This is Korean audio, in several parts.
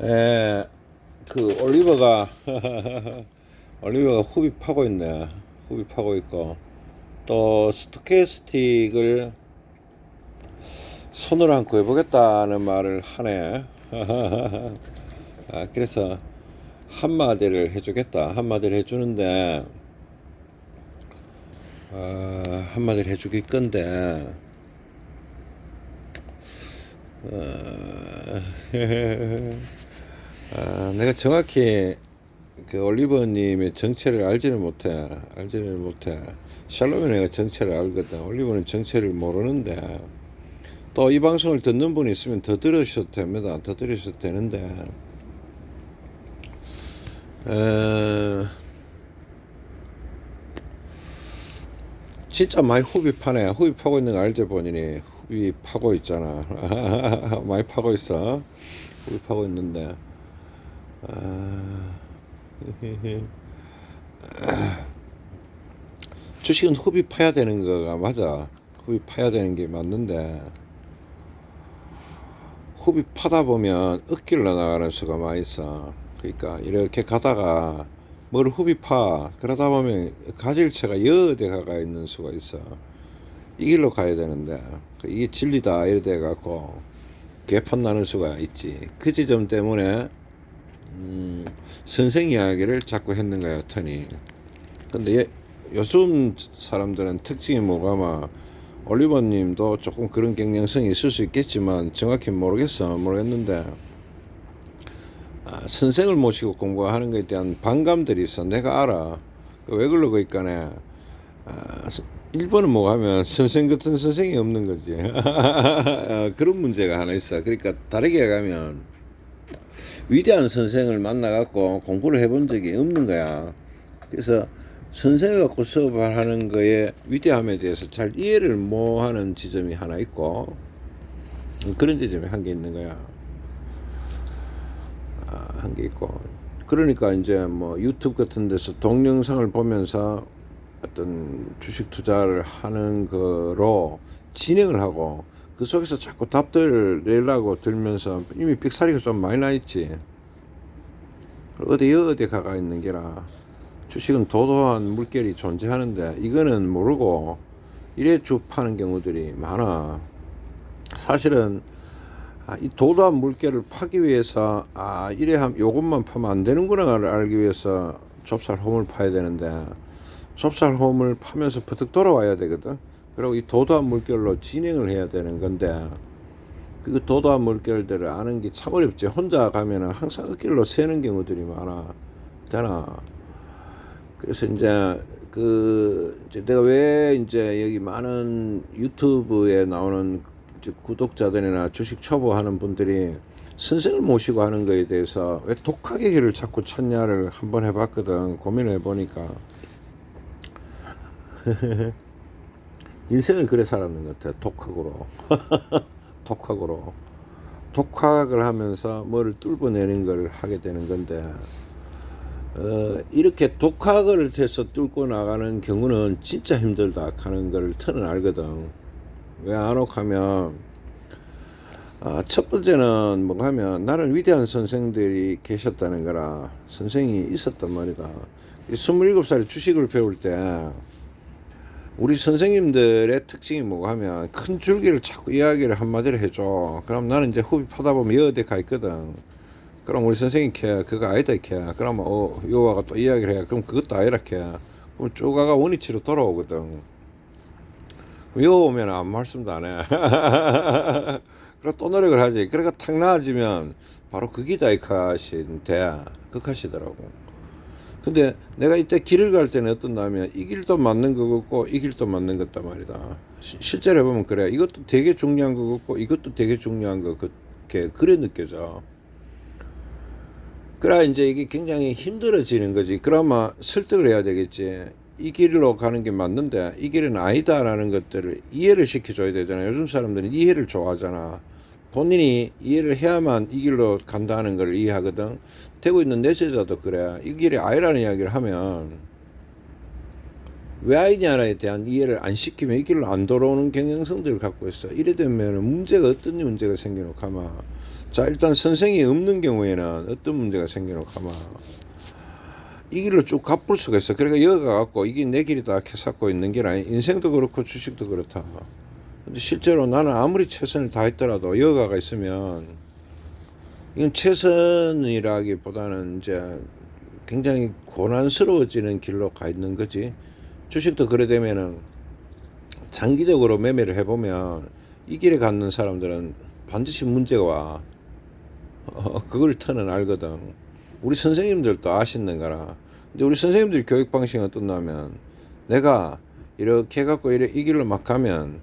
에, 올리버가 올리버가 후비 파고 있네. 후비 파고 있고 또 스토캐스틱을 손을 안고 해보겠다는 말을 하네. 그래서 한마디를 해주겠다. 한마디를 해주는데 한마디를 해주길 건데 내가 정확히 그 올리버님의 정체를 알지는 못해. 샬롬이 내가 정체를 알거든. 올리버는 정체를 모르는데 또 이 방송을 듣는 분이 있으면 더 들으셔도 됩니다. 더 들으셔도 되는데 진짜 많이 후비 파네. 후비 파고 있는 거 알지 본인이. 후비 파고 있잖아. 많이 파고 있어. 후비 파고 있는데 주식은 후비 파야 되는 거가 맞아. 후비 파야 되는 게 맞는데 후비 파다 보면 억길로 나가는 수가 많이 있어. 그러니까 이렇게 가다가 뭘 후비 파 그러다 보면 가질체가 여러 대 가가 있는 수가 있어. 이 길로 가야 되는데 이게 진리다 이래 돼 갖고 개판 나는 수가 있지. 그 지점 때문에 선생 이야기를 자꾸 했는 거야 터니. 근데 요즘 사람들은 특징이 뭐가 막 올리버님도 조금 그런 경향성이 있을 수 있겠지만 정확히 모르겠는데 선생을 모시고 공부하는 것에 대한 반감들이 있어. 내가 알아. 왜 그러고 있까네. 일본은 뭐 하면 선생 같은 선생이 없는 거지. 그런 문제가 하나 있어. 그러니까 다르게 가면 위대한 선생을 만나갖고 공부를 해본 적이 없는 거야. 그래서 선생을 갖고 수업을 하는 거에 위대함에 대해서 잘 이해를 못하는 지점이 하나 있고 그런 지점이 한 개 있는 거야. 한 게 있고 그러니까 이제 뭐 유튜브 같은 데서 동영상을 보면서 어떤 주식 투자를 하는 거로 진행을 하고 그 속에서 자꾸 답들을 내려고 들면서 이미 삑사리가 좀 많이 나 있지. 어디 가가 있는 게라 주식은 도도한 물결이 존재하는데 이거는 모르고 이래 쭉 파는 경우들이 많아. 사실은 이 도도한 물결을 파기 위해서 이래 요것만 파면 안 되는구나를 알기 위해서 좁쌀홈을 파야 되는데 좁쌀홈을 파면서 버뜩 돌아와야 되거든. 그리고 이 도도한 물결로 진행을 해야 되는 건데 그 도도한 물결들을 아는 게 참 어렵지. 혼자 가면은 항상 어길로 새는 경우들이 많아. 있잖아. 그래서 이제 내가 왜 이제 여기 많은 유튜브에 나오는 구독자들이나 주식 초보 하는 분들이 선생을 모시고 하는 거에 대해서 왜 독학의 길을 자꾸 찾냐를 한번 해봤거든. 고민을 해보니까 인생을 그래 살았는 것 같아. 독학으로. 독학을 하면서 뭐를 뚫어내는 걸 하게 되는 건데 이렇게 독학을 해서 뚫고 나가는 경우는 진짜 힘들다 하는 걸 터는 알거든. 왜 안 하면 첫 번째는 뭐 하면 나는 위대한 선생들이 계셨다는 거라 선생이 있었단 말이다. 27살에 주식을 배울 때 우리 선생님들의 특징이 뭐가 하면 큰 줄기를 자꾸 이야기를 한마디를 해줘. 그럼 나는 이제 후비 파다 보면 여러 대 가 있거든. 그럼 우리 선생님 캐 그거 아니다 캐. 그러면 요와가 또 이야기를 해. 그럼 그것도 아니라 캐. 그럼 쭉 가가 원위치로 돌아오거든. 요 오면 아무 말씀도 안 해. 그래 또 노력을 하지. 그러니까 탁 나아지면 바로 그기다 이카신 돼. 극하시더라고. 근데 내가 이때 길을 갈 때는 어떤다면 이 길도 맞는 거 같고 이 길도 맞는 것 같단 말이다. 실제로 해보면 그래. 이것도 되게 중요한 거 같고 이것도 되게 중요한 거 그래 느껴져. 그래 이제 이게 굉장히 힘들어지는 거지. 그러면 설득을 해야 되겠지. 이 길로 가는 게 맞는데 이 길은 아니다라는 것들을 이해를 시켜줘야 되잖아. 요즘 사람들은 이해를 좋아하잖아. 본인이 이해를 해야만 이 길로 간다는 걸 이해하거든. 되고 있는 내 제자도 그래. 이 길이 아니라는 이야기를 하면 왜 아니냐에 대한 이해를 안 시키면 이 길로 안 돌아오는 경향성들을 갖고 있어. 이래 되면 어떤 문제가 생기노 가마 자, 일단 선생이 없는 경우에는 어떤 문제가 생기는가 하면 이 길로 쭉 가볼 수가 있어. 그러니까 여기가 갖고 이게 내 길이다 이렇게 쌓고 있는 게 아니. 인생도 그렇고 주식도 그렇다. 근데 실제로 나는 아무리 최선을 다했더라도 여가가 있으면 이건 최선이라기보다는 이제 굉장히 고난스러워지는 길로 가 있는 거지. 주식도 그래 되면은 장기적으로 매매를 해보면 이 길에 갖는 사람들은 반드시 문제가 와. 그걸 터는 알거든. 우리 선생님들도 아시는 거라. 근데 우리 선생님들 교육 방식은 어떠냐면 내가 이렇게 해갖고 이 길로 막 가면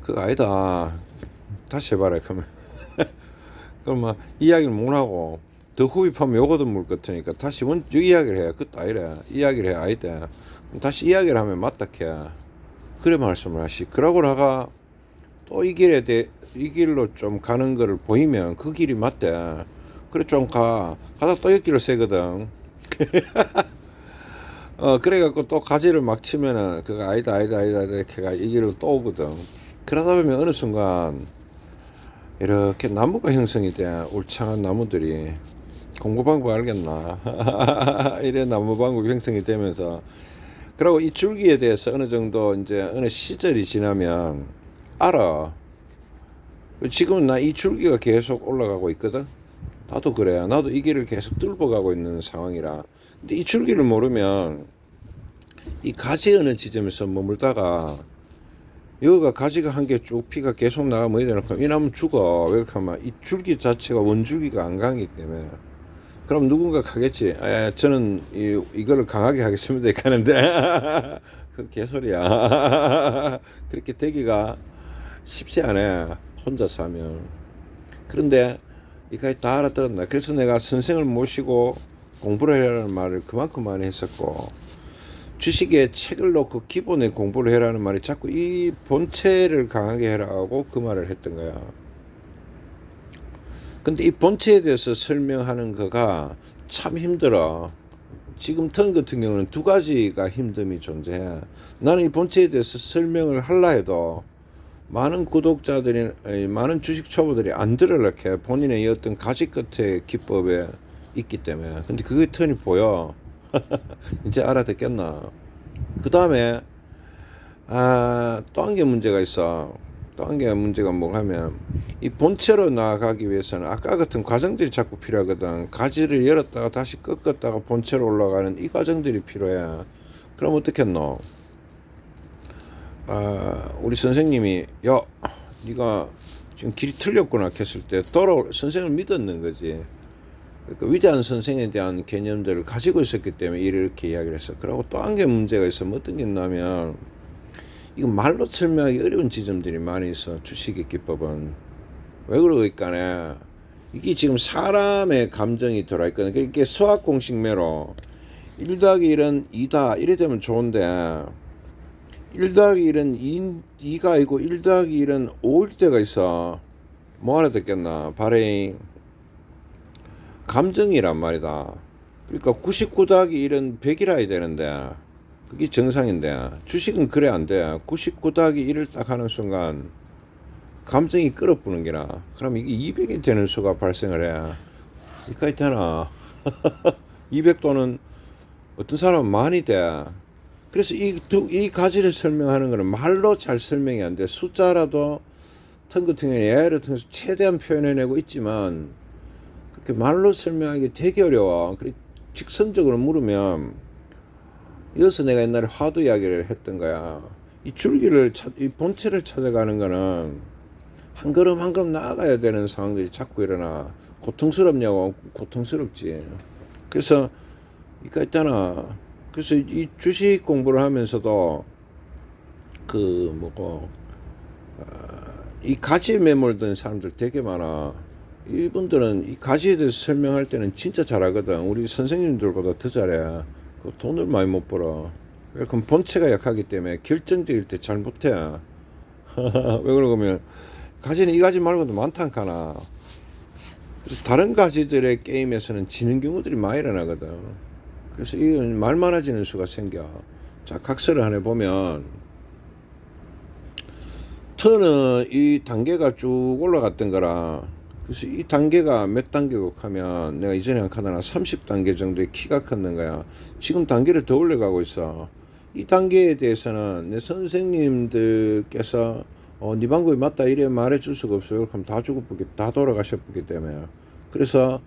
그거 아니다. 다시 해봐라. 그러면 그럼 막 이야기를 못하고 더 후입하면 요거도 물 같으니까 다시 이야기를 해. 그것도 아니래. 이야기를 해. 아니다. 다시 이야기를 하면 맞다 캐. 그래 말씀을 하시. 그러고 나가 또 이 길로 좀 가는 거를 보이면 그 길이 맞대. 그래 좀 가다 또 이 길을 세거든. 그래갖고 또 가지를 막 치면은 그거 아니다 이렇게 이 길로 또 오거든. 그러다 보면 어느 순간 이렇게 나무가 형성이 돼. 울창한 나무들이. 공부 방법 알겠나? 이래 나무 방법 형성이 되면서 그리고 이 줄기에 대해서 어느 정도 이제 어느 시절이 지나면 알아. 지금 나 이 줄기가 계속 올라가고 있거든. 나도 그래. 나도 이 길을 계속 뚫어가고 있는 상황이라. 근데 이 줄기를 모르면 이 가지 어느 지점에서 머물다가 여기가 가지가 한 개 쭉 피가 계속 나가면 어디 되나? 이 나무 죽어. 왜 그렇게 하면 이 줄기 자체가 원줄기가 안 강하기 때문에. 그럼 누군가 가겠지. 저는 이거를 강하게 하겠습니다. 이렇게 하는데 그 개소리야. 그렇게 되기가 쉽지 않아. 혼자서 하면. 그런데 이까지 다 알아들었나. 그래서 내가 선생을 모시고 공부를 해라는 말을 그만큼 많이 했었고, 주식에 책을 놓고 기본에 공부를 해라는 말이 자꾸 이 본체를 강하게 해라고 그 말을 했던 거야. 근데 이 본체에 대해서 설명하는 거가 참 힘들어. 지금 턴 같은 경우는 두 가지가 힘듦이 존재해. 나는 이 본체에 대해서 설명을 하려 해도 많은 구독자들이, 많은 주식 초보들이 안 들으려고 해. 본인의 어떤 가지 끝의 기법에 있기 때문에. 근데 그게 턴이 보여. 이제 알아듣겠나. 그 다음에 또 한 개 문제가 있어. 또 한 개 문제가 뭐가 하면 이 본체로 나아가기 위해서는 아까 같은 과정들이 자꾸 필요하거든. 가지를 열었다가 다시 꺾었다가 본체로 올라가는 이 과정들이 필요해. 그럼 어떻겠노? 우리 선생님이 야 네가 지금 길이 틀렸구나 했을 때 선생을 믿었는 거지. 그러니까 위대한 선생에 대한 개념들을 가지고 있었기 때문에 이렇게 이야기를 했어. 그리고 또 한 개 문제가 있으면 어떤 게 있냐면 이거 말로 설명하기 어려운 지점들이 많이 있어. 주식의 기법은 왜 그러니까네 이게 지금 사람의 감정이 들어있거든. 이게 수학 공식매로 1 더하기 1은 2다 이래 되면 좋은데 1 더하기 1은 2가 아니고 1 더하기 1은 5일 때가 있어. 뭐 알아듣겠나. 발행 감정이란 말이다. 그러니까 99 더하기 1은 100이라 해야 되는데 그게 정상인데 주식은 그래 안 돼. 99 더하기 1을 딱 하는 순간 감정이 끌어부는 게나. 그럼 이게 200이 되는 수가 발생을 해. 이까지 되나. 200 또는 어떤 사람은 많이 돼. 그래서 이 가지를 설명하는 거는 말로 잘 설명이 안 돼. 숫자라도 턴 같은 경우에 AI를 통해서 최대한 표현해내고 있지만 그렇게 말로 설명하기 되게 어려워. 그래 직선적으로 물으면 이어서 내가 옛날에 화두 이야기를 했던 거야. 이 줄기를 이 본체를 찾아가는 거는 한 걸음 한 걸음 나아가야 되는 상황들이 자꾸 일어나. 고통스럽냐고. 고통스럽지. 그래서 이거 있잖아. 그래서 이 주식 공부를 하면서도 이 가지에 매몰된 사람들 되게 많아. 이분들은 이 가지에 대해서 설명할 때는 진짜 잘하거든. 우리 선생님들보다 더 잘해. 그 돈을 많이 못 벌어. 그럼 본체가 약하기 때문에 결정적일 때 잘 못해. 왜 그러냐면 가지는 이 가지 말고도 많다니까나. 다른 가지들의 게임에서는 지는 경우들이 많이 일어나거든. 그래서 이건 말 많아지는 수가 생겨. 자, 각서를 하나 보면 턴은 이 단계가 쭉 올라갔던 거라. 그래서 이 단계가 몇 단계고 하면 내가 이전에 한 카드나 30단계 정도의 키가 컸는 거야. 지금 단계를 더 올려가고 있어. 이 단계에 대해서는 내 선생님들께서 네 방법이 맞다 이래 말해줄 수가 없어요. 그럼 다 죽어보기 다 돌아가셨기 때문에. 그래서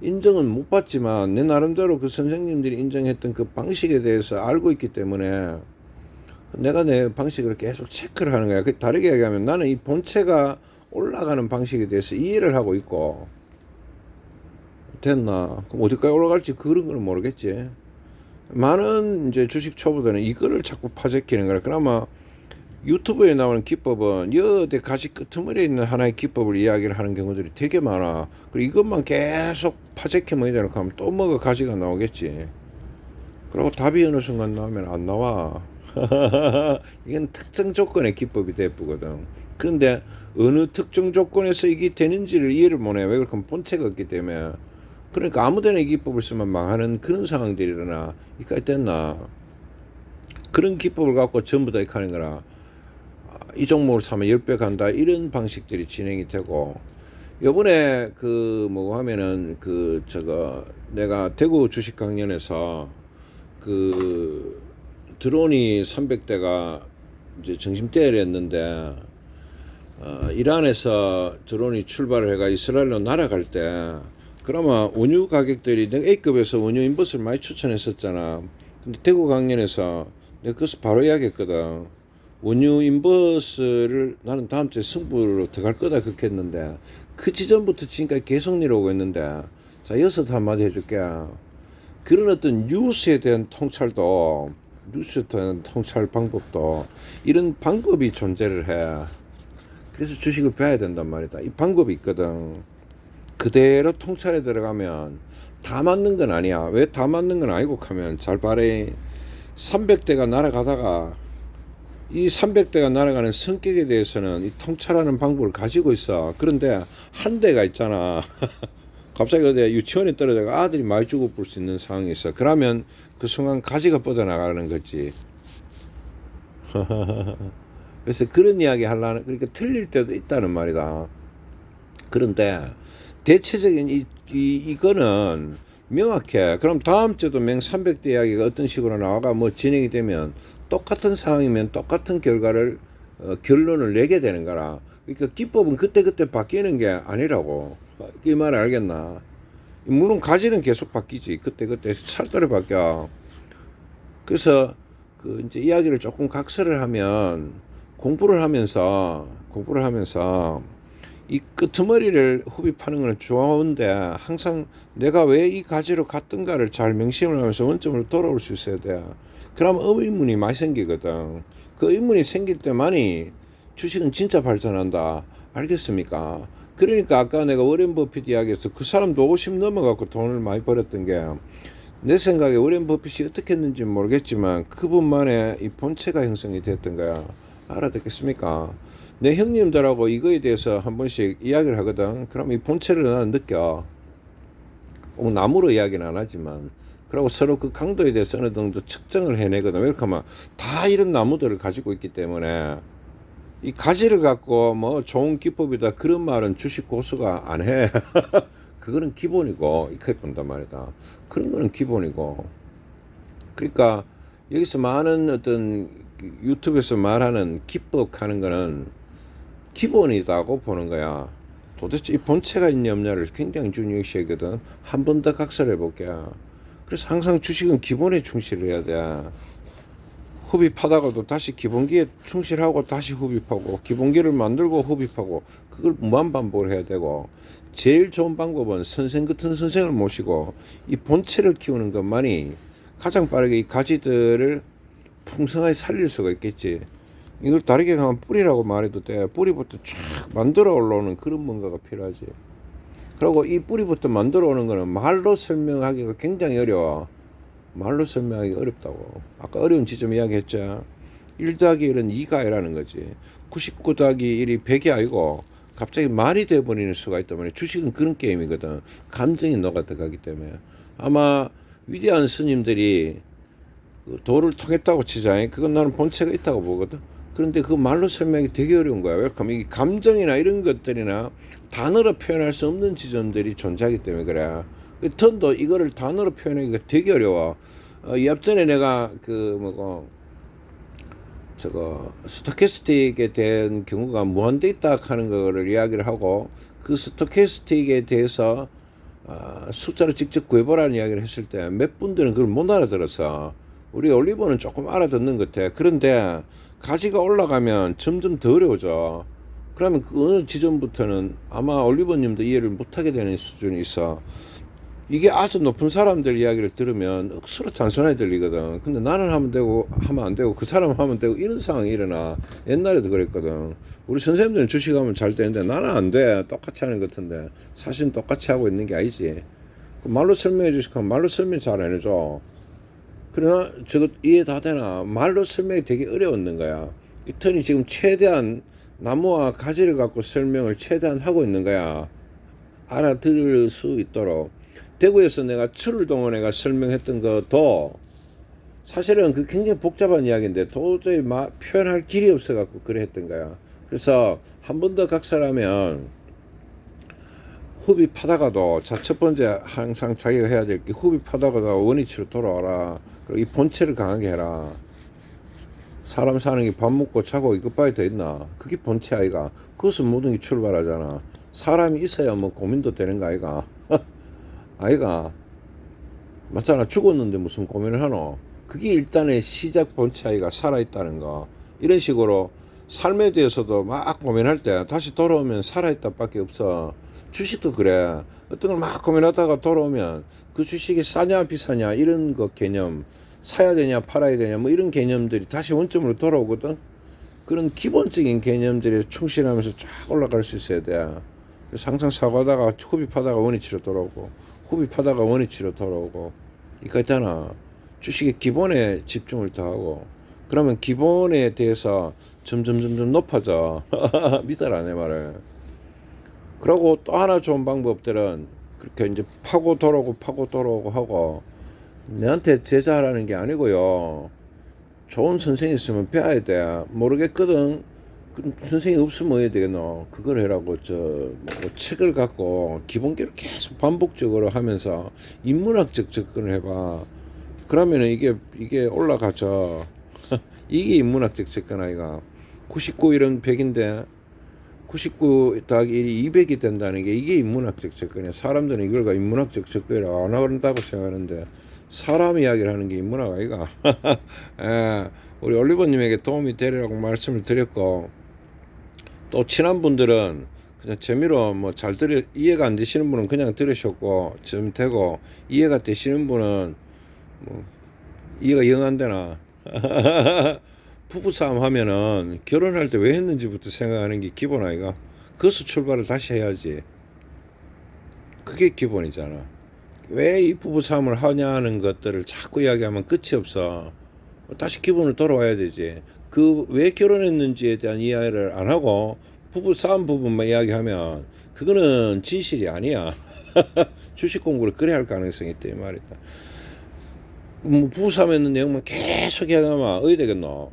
인정은 못 받지만 내 나름대로 그 선생님들이 인정했던 그 방식에 대해서 알고 있기 때문에 내가 내 방식을 계속 체크를 하는 거야. 그 다르게 얘기하면 나는 이 본체가 올라가는 방식에 대해서 이해를 하고 있고. 됐나? 그럼 어디까지 올라갈지 그런 거는 모르겠지. 많은 이제 주식 초보들은 이거를 자꾸 파제키는 거야. 그나마 유튜브에 나오는 기법은 여대 가지 끄트머리에 있는 하나의 기법을 이야기를 하는 경우들이 되게 많아. 그리고 이것만 계속 파제키 먹이다 놓고 하면 또 뭐가 가지가 나오겠지. 그리고 답이 어느 순간 나오면 안 나와. 이건 특정 조건의 기법이 대부거든. 그런데 어느 특정 조건에서 이게 되는지를 이해를 못해. 왜 그렇게 본체가 없기 때문에. 그러니까 아무데나 이 기법을 쓰면 망하는 그런 상황들이 일어나. 이까지 됐나? 그런 기법을 갖고 전부 다 이렇게 하는 거라. 이 종목을 사면 10배 간다. 이런 방식들이 진행이 되고. 요번에 그 뭐 하면은 내가 대구 주식 강연에서 그 드론이 300대가 이제 정심대회를 했는데 이란에서 드론이 출발을 해가 이스라엘로 날아갈 때 그러면 원유 가격들이 내가 A급에서 원유 인버스를 많이 추천했었잖아. 근데 대구 강연에서 내가 그것을 바로 이야기했거든. 원유 인버스를 나는 다음 주에 승부로 들어갈 거다 그렇게 했는데 그 지점부터 지금까지 계속 내려오고 있는데 자 여기서 한마디 해줄게. 그런 어떤 뉴스에 대한 통찰도 뉴스에 대한 통찰 방법도 이런 방법이 존재를 해. 그래서 주식을 배워야 된단 말이다. 이 방법이 있거든. 그대로 통찰에 들어가면 다 맞는 건 아니야. 왜 다 맞는 건 아니고 하면 잘 봐래. 300대가 날아가다가 이 300대가 날아가는 성격에 대해서는 이 통찰하는 방법을 가지고 있어. 그런데 한 대가 있잖아. 갑자기 어디 유치원에 떨어져서 아들이 많이 죽어볼 수 있는 상황이 있어. 그러면 그 순간 가지가 뻗어나가는 거지. 그래서 그런 이야기 하려는, 그러니까 틀릴 때도 있다는 말이다. 그런데 대체적인 이거는 명확해. 그럼 다음 주도 맹 300대 이야기가 어떤 식으로 나와가 뭐 진행이 되면 똑같은 상황이면 똑같은 결과를 결론을 내게 되는 거라. 그러니까 기법은 그때그때 바뀌는 게 아니라고. 이 말 알겠나? 물론 가지는 계속 바뀌지. 그때그때 살돌이 바뀌어. 그래서 그 이제 이야기를 조금 각설을 하면 공부를 하면서 이 끄트머리를 흡입하는 건 좋은데 항상 내가 왜 이 가지로 갔던가를 잘 명심을 하면서 원점으로 돌아올 수 있어야 돼. 그러면 의문이 많이 생기거든. 그 의문이 생길 때만이 주식은 진짜 발전한다. 알겠습니까? 그러니까 아까 내가 워렌 버핏 이야기해서 그 사람도 50 넘어갖고 돈을 많이 벌었던 게 내 생각에 워렌 버핏이 어떻게 했는지 모르겠지만 그분만의 이 본체가 형성이 됐던 거야. 알아듣겠습니까? 내 형님들하고 이거에 대해서 한 번씩 이야기를 하거든. 그럼 이 본체를 나는 느껴. 꼭 나무로 이야기는 안 하지만. 그리고 서로 그 강도에 대해서 어느 정도 측정을 해내거든. 왜 그러면 다 이런 나무들을 가지고 있기 때문에 이 가지를 갖고 뭐 좋은 기법이다 그런 말은 주식 고수가 안 해. 그거는 기본이고 이렇게 본단 말이다. 그런 거는 기본이고. 그러니까 여기서 많은 어떤 유튜브에서 말하는 기법 하는 거는 기본이다고 보는 거야. 도대체 이 본체가 있냐 없냐를 굉장히 중요시하거든. 한 번 더 각설해 볼게. 그래서 항상 주식은 기본에 충실해야 돼. 흡입하다가도 다시 기본기에 충실하고 다시 흡입하고 기본기를 만들고 흡입하고 그걸 무한 반복을 해야 되고 제일 좋은 방법은 선생 같은 선생을 모시고 이 본체를 키우는 것만이 가장 빠르게 이 가지들을 풍성하게 살릴 수가 있겠지. 이걸 다르게 가면 뿌리라고 말해도 돼. 뿌리부터 쫙 만들어 올라오는 그런 뭔가가 필요하지. 그리고 이 뿌리부터 만들어 오는 거는 말로 설명하기가 굉장히 어려워. 말로 설명하기 어렵다고. 아까 어려운 지점 이야기했죠. 1 더하기 1은 2가 아니라는 거지. 99 더하기 1이 100이 아니고 갑자기 말이 돼버리는 수가 있단 말이야. 주식은 그런 게임이거든. 감정이 녹아 들어가기 때문에. 아마 위대한 스님들이 그 도를 통했다고 치자. 그건 나는 본체가 있다고 보거든. 그런데 그 말로 설명이 되게 어려운 거야. 왜 그러면 이게 감정이나 이런 것들이나 단어로 표현할 수 없는 지점들이 존재하기 때문에 그래. 그 턴도 이거를 단어로 표현하기가 되게 어려워. 이 앞전에 내가 그 뭐고 저거 스토캐스틱에 대한 경우가 무한대 있다 하는 거를 이야기를 하고, 그 스토캐스틱에 대해서 숫자로 직접 구해보라는 이야기를 했을 때 몇 분들은 그걸 못 알아들었어. 우리 올리버는 조금 알아듣는 것 같아. 그런데 가지가 올라가면 점점 더 어려워져. 그러면 그 어느 지점부터는 아마 올리버님도 이해를 못하게 되는 수준이 있어. 이게 아주 높은 사람들 이야기를 들으면 억수로 단순하게 들리거든. 근데 나는 하면 되고 하면 안 되고 그 사람은 하면 되고 이런 상황이 일어나. 옛날에도 그랬거든. 우리 선생님들은 주식하면 잘 되는데 나는 안 돼. 똑같이 하는 것 같은데 사실은 똑같이 하고 있는 게 아니지. 말로 설명해 주시면 말로 설명 잘 안 해줘. 그러나 저거 이해 다 되나? 말로 설명이 되게 어려웠는 거야. 턴이 지금 최대한 나무와 가지를 갖고 설명을 최대한 하고 있는 거야. 알아들을 수 있도록. 대구에서 내가 철을 동원해가 설명했던 것도 사실은 그 굉장히 복잡한 이야기인데 도저히 표현할 길이 없어갖고 그래 했던 거야. 그래서 한 번 더 각설하면 흡입하다가도, 자, 첫 번째 항상 자기가 해야 될 게 흡입하다가도 원위치로 돌아와라. 그리고 이 본체를 강하게 해라. 사람 사는 게 밥 먹고 자고 이것밖에 더 있나? 그게 본체 아이가. 그것은 모든 게 출발하잖아. 사람이 있어야 뭐 고민도 되는 거 아이가. 아이가 맞잖아. 죽었는데 무슨 고민을 하노. 그게 일단의 시작 본체 아이가 살아있다는 거. 이런 식으로 삶에 대해서도 막 고민할 때 다시 돌아오면 살아있다 밖에 없어. 주식도 그래. 어떤 걸 막 고민하다가 돌아오면 그 주식이 싸냐 비싸냐 이런 거 개념, 사야 되냐 팔아야 되냐 뭐 이런 개념들이 다시 원점으로 돌아오거든. 그런 기본적인 개념들에 충실하면서 쫙 올라갈 수 있어야 돼. 그래서 항상 사고하다가 흡입하다가 원위치로 돌아오고, 흡입하다가 원위치로 돌아오고. 이거 있잖아. 주식의 기본에 집중을 더 하고, 그러면 기본에 대해서 점점 높아져. 믿어라 내 말을. 그리고 또 하나 좋은 방법들은 그렇게 이제 파고 돌아오고 하고, 내한테 제자라는 게 아니고요. 좋은 선생이 있으면 배워야 돼. 모르겠거든. 선생이 없으면 뭐 해야 되겠노? 그걸 해라고. 뭐 책을 갖고 기본기를 계속 반복적으로 하면서 인문학적 접근을 해봐. 그러면은 이게 올라가죠. 이게 인문학적 접근 아이가. 99 이런 100인데 99 더하기 1이 200이 된다는 게 이게 인문학적 접근이야. 사람들은 이걸 인문학적 접근이라고 안 한다고 생각하는데 사람 이야기를 하는 게 인문학 아이가. 예, 우리 올리버님에게 도움이 되리라고 말씀을 드렸고, 또 친한 분들은 그냥 재미로 뭐 잘 이해가 안 되시는 분은 그냥 들으셨고 좀 되고, 이해가 되시는 분은 뭐 이해가 영 안 되나. 부부싸움 하면은 결혼할 때 왜 했는지부터 생각하는 게 기본 아이가. 그것을 출발을 다시 해야지. 그게 기본이잖아. 왜 이 부부싸움을 하냐는 것들을 자꾸 이야기하면 끝이 없어. 다시 기본으로 돌아와야 되지. 그 왜 결혼했는지에 대한 이야기를 안 하고 부부싸움 부분만 이야기하면 그거는 진실이 아니야. 주식 공부를 그래 할 가능성이 있다 이 말이다. 뭐 부부싸움 했는 내용만 계속 이야기하면 어디 되겠노?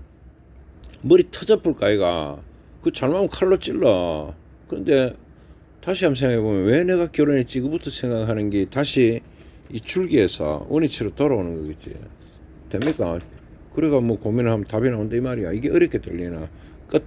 머리 터져볼까 아이가. 그 잘못하면 칼로 찔러. 근데 다시 한번 생각해보면 왜 내가 결혼했지 그부터 생각하는 게 다시 이 줄기에서 원위치로 돌아오는 거겠지. 됩니까? 그래가 뭐 고민을 하면 답이 나온다 이 말이야. 이게 어렵게 들리나. 끝.